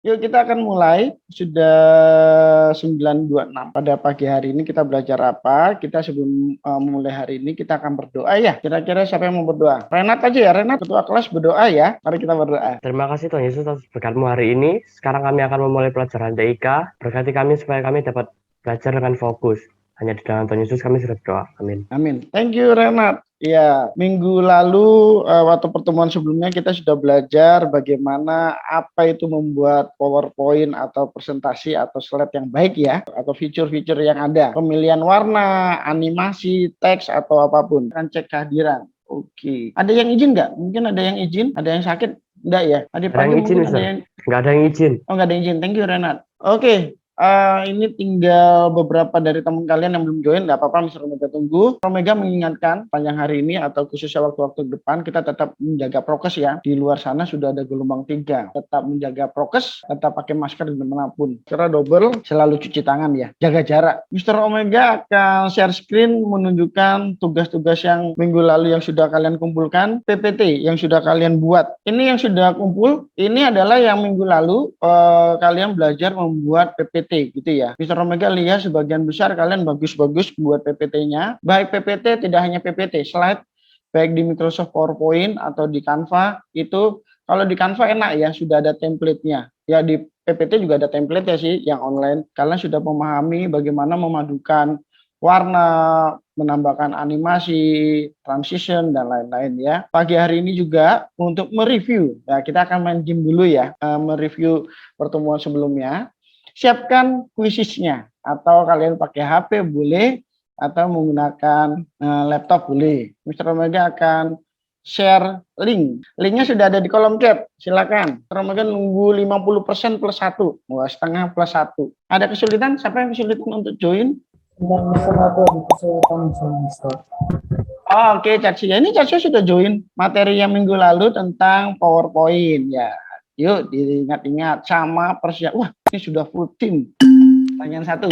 Yuk kita akan mulai, sudah 9.26. Pada pagi hari ini kita belajar apa? Kita sebelum memulai hari ini kita akan berdoa ya. Kira-kira siapa yang mau berdoa? Renat aja ya, Renat ketua kelas berdoa ya. Mari kita berdoa. Terima kasih Tuhan Yesus atas berkat-Mu hari ini. Sekarang kami akan memulai pelajaran TIK. Berkati kami supaya kami dapat belajar dengan fokus. Hanya di dalam Tuhan Yesus kami sudah berdoa. Amin. Amin. Thank you Renat. Ya, minggu lalu waktu pertemuan sebelumnya kita sudah belajar bagaimana apa itu membuat PowerPoint atau presentasi atau slide yang baik ya, atau fitur-fitur yang ada. Pemilihan warna, animasi, teks atau apapun. Akan cek kehadiran. Oke. Ada yang izin nggak? Mungkin ada yang izin, ada yang sakit? Enggak ya? Tadi Ada pagi yang izin, mungkin ada Mister? yang... Nggak ada yang izin. Oh, nggak ada yang izin. Thank you Renat. Oke. Ini tinggal beberapa dari teman kalian yang belum join, nggak apa-apa, Mr. Omega tunggu. Omega mengingatkan panjang hari ini atau khususnya waktu-waktu depan kita tetap menjaga prokes ya. Di luar sana sudah ada gelombang 3. Tetap menjaga prokes, tetap pakai masker dimanapun. Karena double, selalu cuci tangan ya. Jaga jarak. Mr. Omega akan share screen menunjukkan tugas-tugas yang minggu lalu yang sudah kalian kumpulkan, PPT yang sudah kalian buat. Ini yang sudah kumpul, ini adalah yang minggu lalu kalian belajar membuat PPT gitu ya. Mr. Omega lihat sebagian besar kalian bagus-bagus buat PPT-nya. Baik PPT, tidak hanya PPT, slide, baik di Microsoft PowerPoint atau di Canva, itu kalau di Canva enak ya, sudah ada template-nya. Ya di PPT juga ada template ya sih, yang online. Kalian sudah memahami bagaimana memadukan warna, menambahkan animasi, transition, dan lain-lain ya. Pagi hari ini juga untuk mereview, ya kita akan main game dulu ya, mereview pertemuan sebelumnya. Siapkan kuisisnya, atau kalian pakai HP boleh, atau menggunakan laptop boleh. Mr. Omega akan share link. Linknya sudah ada di kolom chat, silakan. Mr. Omega nunggu 50% plus 1, setengah plus 1. Ada kesulitan? Siapa yang kesulitan untuk join? Oke, Cacia. Ini Cacia sudah join materi yang minggu lalu tentang PowerPoint ya. Yuk diingat-ingat sama persiapan. Wah, ini sudah full tim. Pertanyaan 1.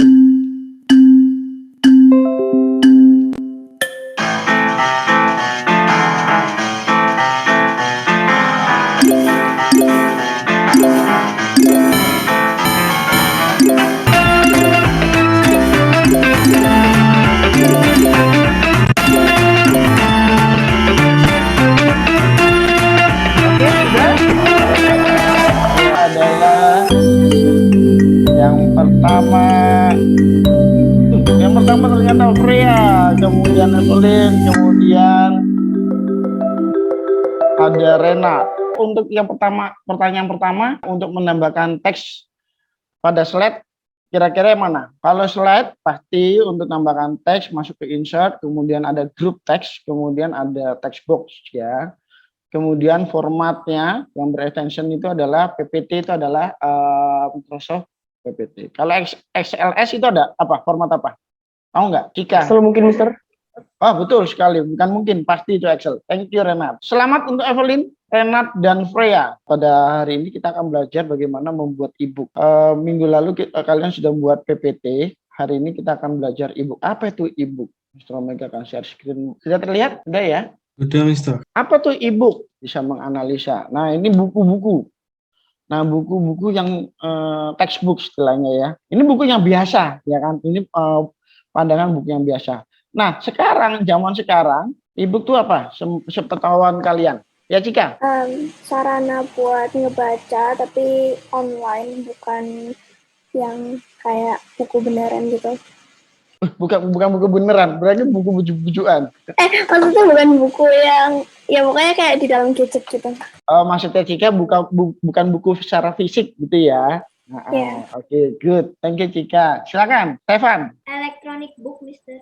Yang pertama ternyata Freya, kemudian Evelyn, kemudian ada Rena. Untuk yang pertama, pertanyaan pertama untuk menambahkan teks pada slide, kira-kira yang mana? Kalau slide pasti untuk tambahkan teks masuk ke insert, kemudian ada group text, kemudian ada text box ya. Kemudian formatnya yang berextension itu adalah PPT, itu adalah Microsoft PPT. Kalau XLS itu ada apa? Format apa? Tahu nggak? Cika. Excel mungkin, Mister? Oh, betul sekali. Bukan mungkin, pasti itu Excel. Thank you, Renat. Selamat untuk Evelyn, Renat, dan Freya. Pada hari ini kita akan belajar bagaimana membuat e-book. Minggu lalu kalian sudah membuat PPT. Hari ini kita akan belajar e-book. Apa itu e-book? Mr. Omega akan share screen. Sudah terlihat? Sudah ya? Sudah, Mister. Apa tuh e-book? Bisa menganalisa. Nah, ini buku-buku. Nah, buku-buku yang textbook istilahnya ya. Ini buku yang biasa, ya kan? Ini pandangan buku yang biasa. Nah, sekarang, zaman sekarang, e-book itu apa? Sepengetahuan kalian. Ya, Cika? Sarana buat ngebaca, tapi online, bukan yang kayak buku beneran gitu. Bukan buku beneran, berarti buku buju-bujuan. Maksudnya bukan buku yang, ya pokoknya kayak di dalam gadget gitu. Maksudnya Cika bukan buku secara fisik gitu ya? Yeah. Oke, good. Thank you, Cika. Silakan, Stefan. Electronic book, Mister.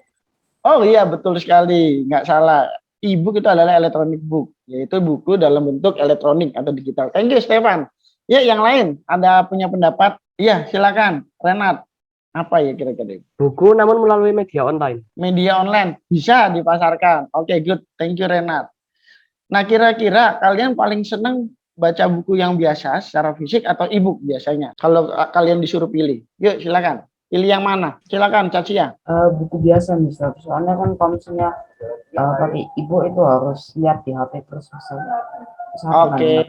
Oh iya, betul sekali. Nggak salah. E-book itu adalah electronic book, yaitu buku dalam bentuk elektronik atau digital. Thank you, Stefan. Ya, yang lain ada punya pendapat? Iya, silakan. Renat, apa ya kira-kira? Buku namun melalui media online. Media online, bisa dipasarkan. Oke, good. Thank you, Renat. Nah, kira-kira kalian paling seneng baca buku yang biasa secara fisik atau e-book biasanya? Kalau kalian disuruh pilih. Yuk, silakan. Pilih yang mana? Silakan, Cacia. Buku biasa, Mister. Soalnya kan kalau misalnya pakai e-book itu harus lihat di HP terus bisa. Oke.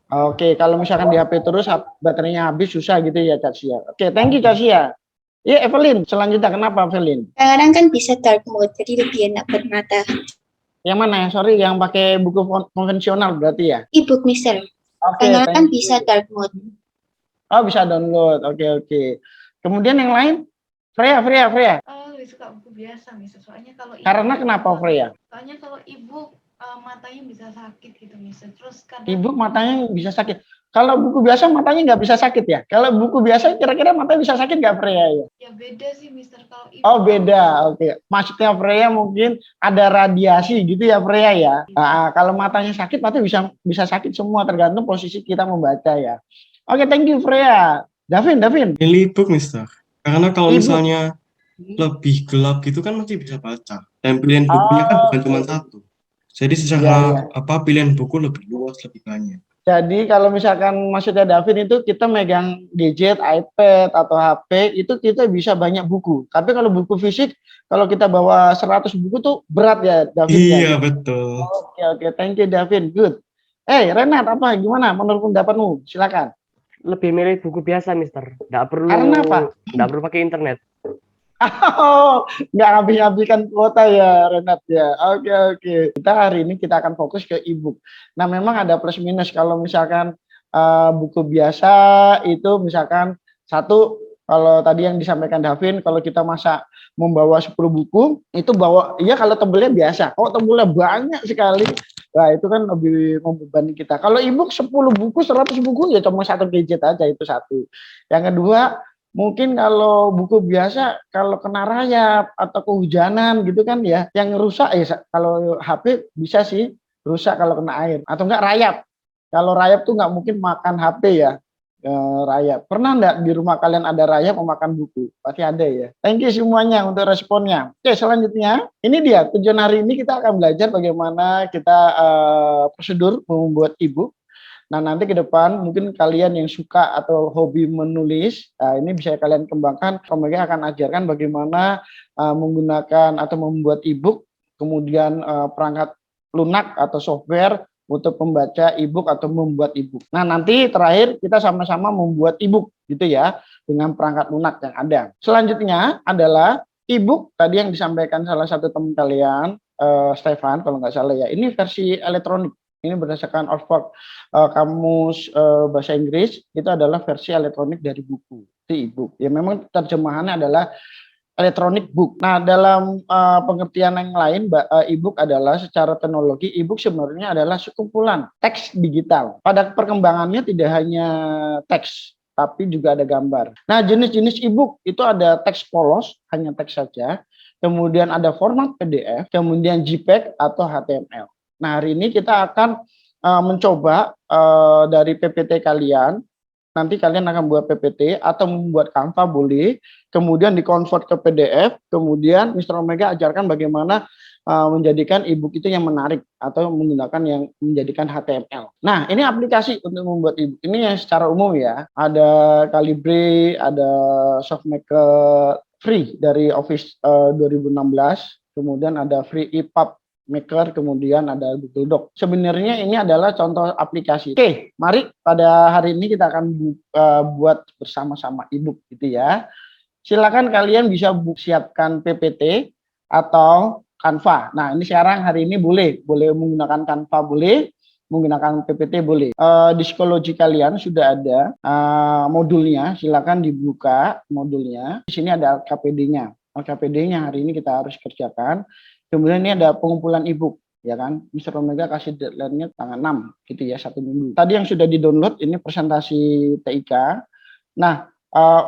Oke, kalau misalkan di HP terus baterainya habis susah gitu ya Kak Sia. Oke, thank you Kak Sia. Iya Evelyn, selanjutnya kenapa Evelyn? Kadang-kadang kan bisa dark mode, jadi lebih enak buat mata. Yang mana ya? Sorry, yang pakai buku konvensional berarti ya? E-book, Mister. Oke, Kadang-kadang thank bisa you. dark mode. Oh, bisa download. Oke, oke. Kemudian yang lain? Freya. Lebih suka buku biasa, Mister. Soalnya kalau Karena kenapa Freya? Soalnya kalau e-book matanya bisa sakit gitu, Mister. Terus kadang E-book matanya bisa sakit. Kalau buku biasa matanya nggak bisa sakit ya? Kalau buku biasa kira-kira matanya bisa sakit nggak Freya ya? ya beda sih, Mister. Kalau e-book Oh beda, oke. Maksudnya Freya mungkin ada radiasi gitu ya Freya ya. Kalau matanya sakit, matanya bisa sakit semua tergantung posisi kita membaca ya. Oke, thank you Freya. Davin. Pilih e-book, Mister. Karena kalau E-book. misalnya lebih gelap gitu kan masih bisa baca. Dan pilihan bukunya kan bukan cuma satu. Jadi secara pilihan buku lebih luas, lebih banyak. Jadi kalau misalkan maksudnya Davin itu kita megang gadget, iPad atau HP itu kita bisa banyak buku. Tapi kalau buku fisik, kalau kita bawa 100 buku tuh berat ya Davin. Iya, betul. Oke, thank you Davin, good. Renat apa gimana menurut pendapatmu? Silakan. Lebih milih buku biasa, Mister. Nggak perlu. Karena apa? Nggak perlu pakai internet. Oh, nggak habis-habiskan kuota ya Renat ya. Oke. Kita hari ini kita akan fokus ke e-book. Nah memang ada plus minus kalau misalkan buku biasa itu misalkan satu, kalau tadi yang disampaikan Davin, kalau kita masa membawa 10 buku itu bawa, iya kalau tebelnya biasa. Oh tebelnya banyak sekali. Nah itu kan lebih membebani kita. Kalau e-book 10 buku, 100 buku ya cuma satu gadget aja, itu satu. Yang kedua, mungkin kalau buku biasa kalau kena rayap atau kehujanan gitu kan ya, yang rusak ya kalau HP bisa sih rusak kalau kena air atau enggak rayap. Kalau rayap tuh nggak mungkin makan HP ya. Rayap. Pernah enggak di rumah kalian ada rayap memakan buku? Pasti ada ya. Thank you semuanya untuk responnya. Oke, selanjutnya ini dia tujuan hari ini kita akan belajar bagaimana kita prosedur membuat e-book. Nah nanti ke depan mungkin kalian yang suka atau hobi menulis, ini bisa kalian kembangkan. Omega akan ajarkan bagaimana menggunakan atau membuat e-book, kemudian perangkat lunak atau software untuk membaca e-book atau membuat e-book. Nah nanti terakhir kita sama-sama membuat e-book gitu ya, dengan perangkat lunak yang ada. Selanjutnya adalah e-book tadi yang disampaikan salah satu teman kalian, Stefan kalau nggak salah ya, ini versi elektronik. Ini berdasarkan Oxford Kamus Bahasa Inggris, itu adalah versi elektronik dari buku, itu e-book. Ya memang terjemahannya adalah electronic book. Nah dalam pengertian yang lain, e-book adalah secara teknologi, e-book sebenarnya adalah sekumpulan teks digital. Pada perkembangannya tidak hanya teks, tapi juga ada gambar. Nah jenis-jenis e-book itu ada teks polos, hanya teks saja, kemudian ada format PDF, kemudian JPEG atau HTML. Nah hari ini kita akan mencoba dari PPT kalian, nanti kalian akan buat PPT atau membuat Canva boleh, kemudian dikonvert ke PDF, kemudian Mr. Omega ajarkan bagaimana menjadikan e-book itu yang menarik atau menggunakan yang menjadikan HTML. Nah ini aplikasi untuk membuat e-book, ini yang secara umum ya, ada Calibri, ada SoftMaker free dari Office 2016, kemudian ada free EPUB Maker, kemudian ada Google Doc. Sebenarnya ini adalah contoh aplikasi. Oke, mari pada hari ini kita akan buat bersama-sama e-book gitu ya. Silakan kalian bisa siapkan PPT atau Canva. Nah, ini sekarang hari ini boleh menggunakan Canva, boleh menggunakan PPT, boleh. Di psikologi kalian sudah ada modulnya, silakan dibuka modulnya. Di sini ada LKPD-nya. LKPD-nya hari ini kita harus kerjakan. Kemudian ini ada pengumpulan e-book, ya kan? Mr. Omega kasih deadline-nya tanggal 6, gitu ya, 1 minggu. Tadi yang sudah di-download, ini presentasi TIK. Nah,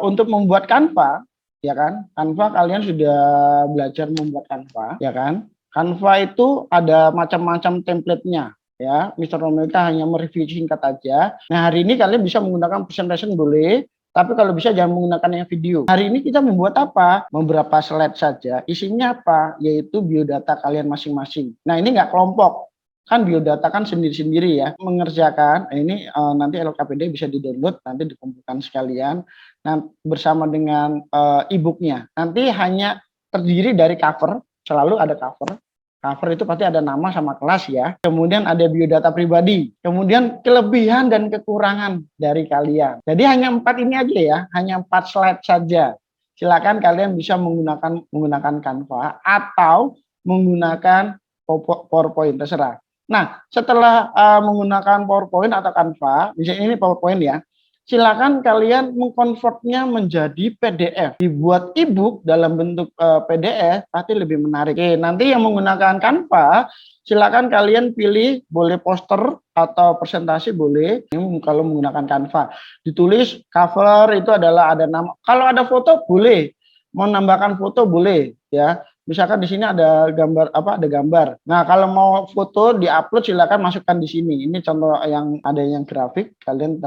untuk membuat Canva, ya kan? Canva kalian sudah belajar membuat Canva, ya kan? Canva itu ada macam-macam template-nya, ya. Mr. Omega hanya mereview singkat aja. Nah, hari ini kalian bisa menggunakan presentation boleh, tapi kalau bisa jangan menggunakan yang video. Hari ini kita membuat apa? Beberapa slide saja. Isinya apa? Yaitu biodata kalian masing-masing. Nah ini nggak kelompok. Kan biodata kan sendiri-sendiri ya. Mengerjakan, ini nanti LKPD bisa di-download, nanti dikumpulkan sekalian. Nah bersama dengan e-booknya. Nanti hanya terdiri dari cover, selalu ada cover. Cover itu pasti ada nama sama kelas ya. Kemudian ada biodata pribadi. Kemudian kelebihan dan kekurangan dari kalian. Jadi hanya 4 ini aja ya, hanya 4 slide saja. Silakan kalian bisa menggunakan Canva atau menggunakan PowerPoint, terserah. Nah, setelah menggunakan PowerPoint atau Canva, misalnya ini PowerPoint ya, silakan kalian mengkonvertnya menjadi PDF. Dibuat ebook dalam bentuk PDF pasti lebih menarik. Oke, nanti yang menggunakan Canva, silakan kalian pilih, boleh poster atau presentasi boleh. Ini kalau menggunakan Canva, ditulis cover itu adalah ada nama. Kalau ada foto boleh, mau nambahkan foto boleh ya. Misalkan di sini ada gambar ada gambar. Nah, kalau mau foto diupload silakan masukkan di sini. Ini contoh yang ada yang grafik, kalian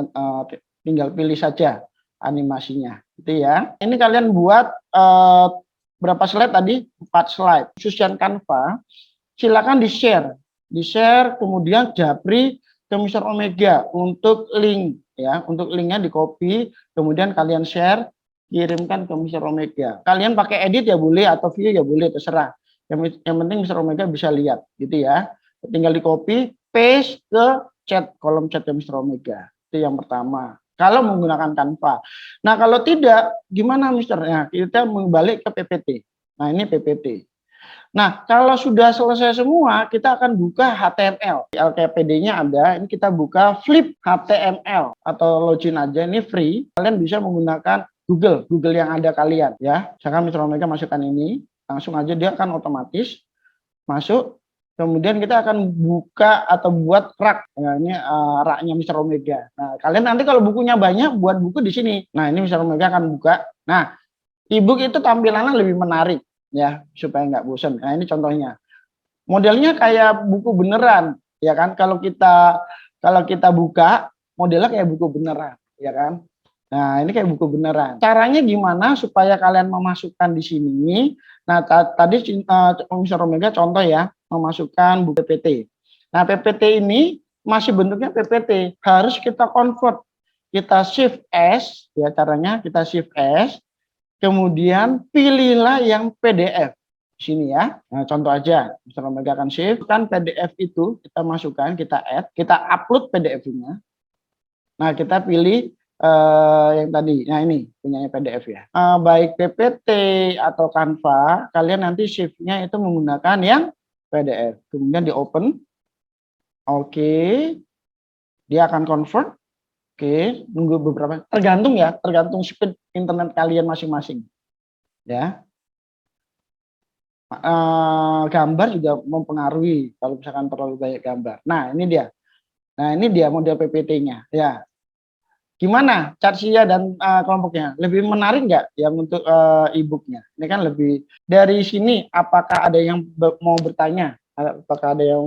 tinggal pilih saja animasinya, gitu ya. Ini kalian buat berapa slide tadi? 4 slide. Khusus yang Canva, silakan di-share, kemudian japri ke Mr. Omega untuk link ya, untuk linknya di copy, kemudian kalian share, kirimkan ke Mr. Omega. Kalian pakai edit ya boleh atau view ya boleh, terserah. Yang penting Mr. Omega bisa lihat, gitu ya. Tinggal di copy, paste ke chat, kolom chat Mr. Omega. Itu yang pertama. Kalau menggunakan Canva. Nah, kalau tidak, gimana Mister? Nah, kita balik ke PPT. Nah, ini PPT. Nah, kalau sudah selesai semua, kita akan buka HTML. LKPD-nya ada, ini kita buka Flip HTML atau login aja, ini free. Kalian bisa menggunakan Google yang ada kalian ya. Misalkan Mr. Omega masukkan ini, langsung aja dia akan otomatis masuk. Kemudian kita akan buka atau buat rak. Nah, ini raknya Mr. Omega. Nah, kalian nanti kalau bukunya banyak, buat buku di sini. Nah, ini Mr. Omega akan buka. Nah, ebook itu tampilannya lebih menarik ya, supaya nggak bosan. Nah, ini contohnya. Modelnya kayak buku beneran, ya kan? Kalau kita buka, modelnya kayak buku beneran, ya kan? Nah, ini kayak buku beneran. Caranya gimana supaya kalian memasukkan di sini? Nah, tadi Mr. Omega contoh ya, memasukkan buku PPT. Nah, PPT ini masih bentuknya PPT, harus kita convert. Kita shift S, ya caranya kita shift S, kemudian pilihlah yang PDF. Sini ya. Nah, contoh aja, Mr. Omega akan shift, kan PDF itu kita masukkan, kita add, kita upload PDF-nya. Nah, kita pilih yang tadi, nah ini punyanya PDF ya. Baik PPT atau Canva, kalian nanti shift-nya itu menggunakan yang PDF. Kemudian di open. Oke. Dia akan convert. Oke, nunggu beberapa. Tergantung ya, tergantung speed internet kalian masing-masing. Ya. Gambar juga mempengaruhi kalau misalkan terlalu banyak gambar. Nah, ini dia. Nah, ini dia model PPT-nya. Ya. Gimana Catsia dan kelompoknya? Lebih menarik nggak yang untuk e-booknya? Ini kan lebih dari sini. Apakah ada yang mau bertanya? Apakah ada yang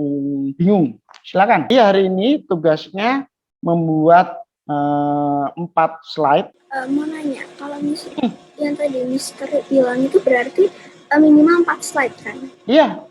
bingung? Silakan. Jadi hari ini tugasnya membuat 4 slide. Mau nanya, kalau misalnya yang tadi Mister bilang itu berarti minimal 4 slide kan? Iya,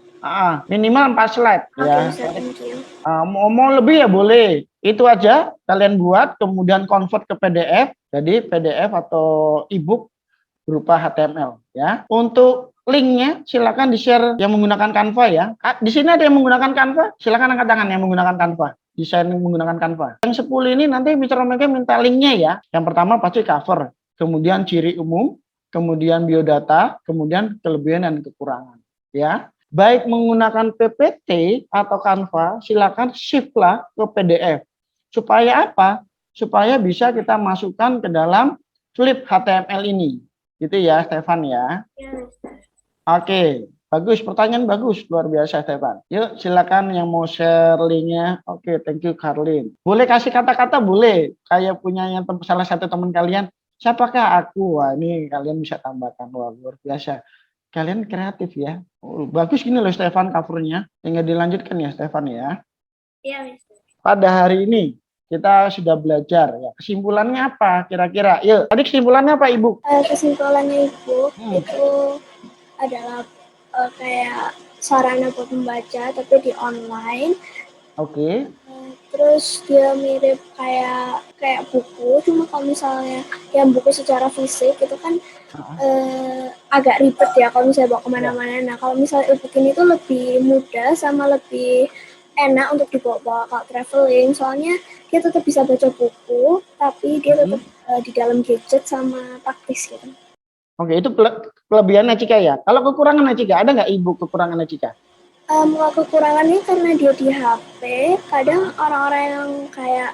minimal 4 slide. Oke, Ya. thank you. Mau lebih ya boleh. Itu aja kalian buat, kemudian convert ke PDF. Jadi PDF atau ebook berupa HTML ya. Untuk linknya silakan di-share yang menggunakan Canva ya. Di sini ada yang menggunakan Canva, silakan angkat tangan yang menggunakan Canva. Desain menggunakan Canva. Yang 10 ini nanti Mr. Omega minta linknya ya. Yang pertama pasti cover, kemudian ciri umum, kemudian biodata, kemudian kelebihan dan kekurangan ya. Baik menggunakan PPT atau Canva, silakan shift lah ke PDF. Supaya apa? Supaya bisa kita masukkan ke dalam Flip HTML ini. Gitu ya, Stefan ya. Oke, bagus. Pertanyaan bagus. Luar biasa, Stefan. Yuk, silakan yang mau share linknya. Oke, thank you, Karlin. Boleh kasih kata-kata? Boleh. Kayak punya yang salah satu teman kalian. Siapakah aku? Wah, ini kalian bisa tambahkan. Wah, luar biasa. Kalian kreatif ya. Oh, bagus gini loh, Stefan, covernya. Tinggal dilanjutkan ya, Stefan ya. Iya, Mister. Pada hari ini, kita sudah belajar ya. Kesimpulannya apa kira-kira? Yuk, tadi kesimpulannya apa, Ibu? Kesimpulannya Ibu itu adalah kayak sarana buat membaca tapi di online. Oke. terus dia mirip kayak buku, cuma kalau misalnya yang buku secara fisik itu kan agak ribet ya kalau misalnya bawa kemana-mana. Nah kalau misalnya e-book ini tuh lebih mudah sama lebih enak untuk dibawa-bawa kalau traveling, soalnya dia tetap bisa baca buku tapi dia tetap di dalam gadget sama praktis gitu. Oke, itu kelebihannya Cika ya. Kalau kekurangannya Cika, ada nggak ibu kekurangannya Cika? Kalau kekurangannya karena dia di HP, kadang orang-orang yang kayak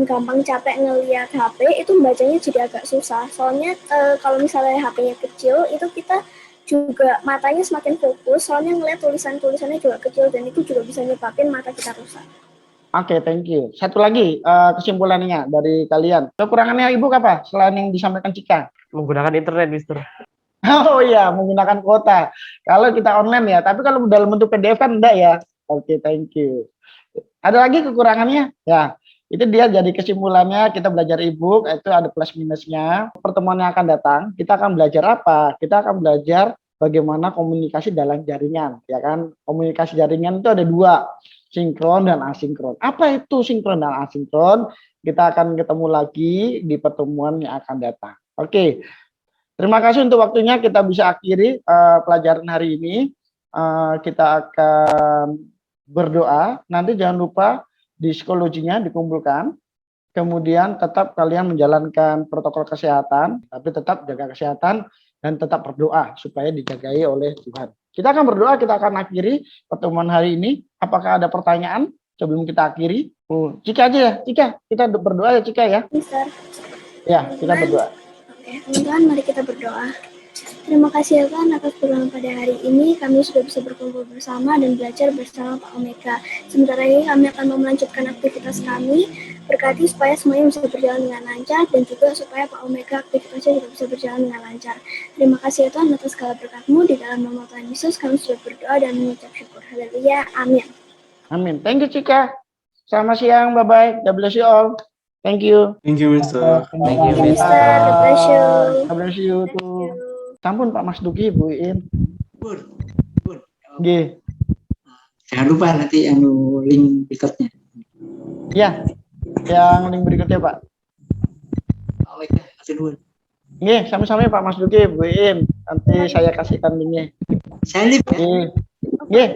gampang capek ngelihat HP itu bacanya jadi agak susah. Soalnya kalau misalnya HP-nya kecil, itu kita juga matanya semakin fokus, soalnya ngelihat tulisannya juga kecil dan itu juga bisa nyebabin mata kita rusak. Oke, thank you. Satu lagi kesimpulannya dari kalian. Kekurangannya ibu apa? Selain yang disampaikan Cika. Menggunakan internet, Mister. Oh iya, menggunakan kuota. Kalau kita online ya, tapi kalau dalam bentuk PDF kan enggak ya. Oke, thank you. Ada lagi kekurangannya? Ya, itu dia jadi kesimpulannya. Kita belajar e-book, itu ada plus minusnya. Pertemuan yang akan datang, kita akan belajar apa? Kita akan belajar bagaimana komunikasi dalam jaringan, ya kan? Komunikasi jaringan itu ada dua, sinkron dan asinkron. Apa itu sinkron dan asinkron? Kita akan ketemu lagi di pertemuan yang akan datang. Oke. Terima kasih untuk waktunya. Kita bisa akhiri pelajaran hari ini. Kita akan berdoa. Nanti jangan lupa di psikologinya dikumpulkan. Kemudian tetap kalian menjalankan protokol kesehatan, tapi tetap jaga kesehatan dan tetap berdoa supaya dijagai oleh Tuhan. Kita akan berdoa, kita akan akhiri pertemuan hari ini. Apakah ada pertanyaan sebelum kita akhiri? Cika aja ya, Cika. Kita berdoa ya Cika ya. Mister. Ya, kita berdoa. Oke, teman-teman, mari kita berdoa. Terima kasih ya Tuhan atas pertemuan pada hari ini. Kami sudah bisa berkumpul bersama dan belajar bersama Pak Omega. Sementara ini kami akan melanjutkan aktivitas kami. Berkati supaya semuanya bisa berjalan dengan lancar dan juga supaya Pak Omega aktivitasnya juga bisa berjalan dengan lancar. Terima kasih ya Tuhan atas segala berkat-Mu. Di dalam nama Tuhan Yesus kami sudah berdoa dan mengucap syukur. Haleluya. Amin. Amin. Thank you Cika. Selamat siang. Bye-bye. God bless you all. Thank you. Thank you, Mister. Thank you, Mister. God bless you. God bless you too. Sampun Pak Mas Duki, Bu Iin. Nggih. Jangan lupa nanti link berikutnya. Ya. Yang link berikutnya, Pak. Oh iya, kasih dulu. Nggih, sama-sama Pak Mas Duki, Bu Iin. Nanti saya kasihkan linknya. Saya lip ya. Nggih. Nggih.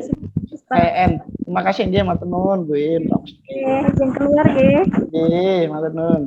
KN. Terima kasih nggih matur nuwun Bu Iin, Pak Mas Duki. Oke, jangan keluar ya. Nggih, matur nuwun.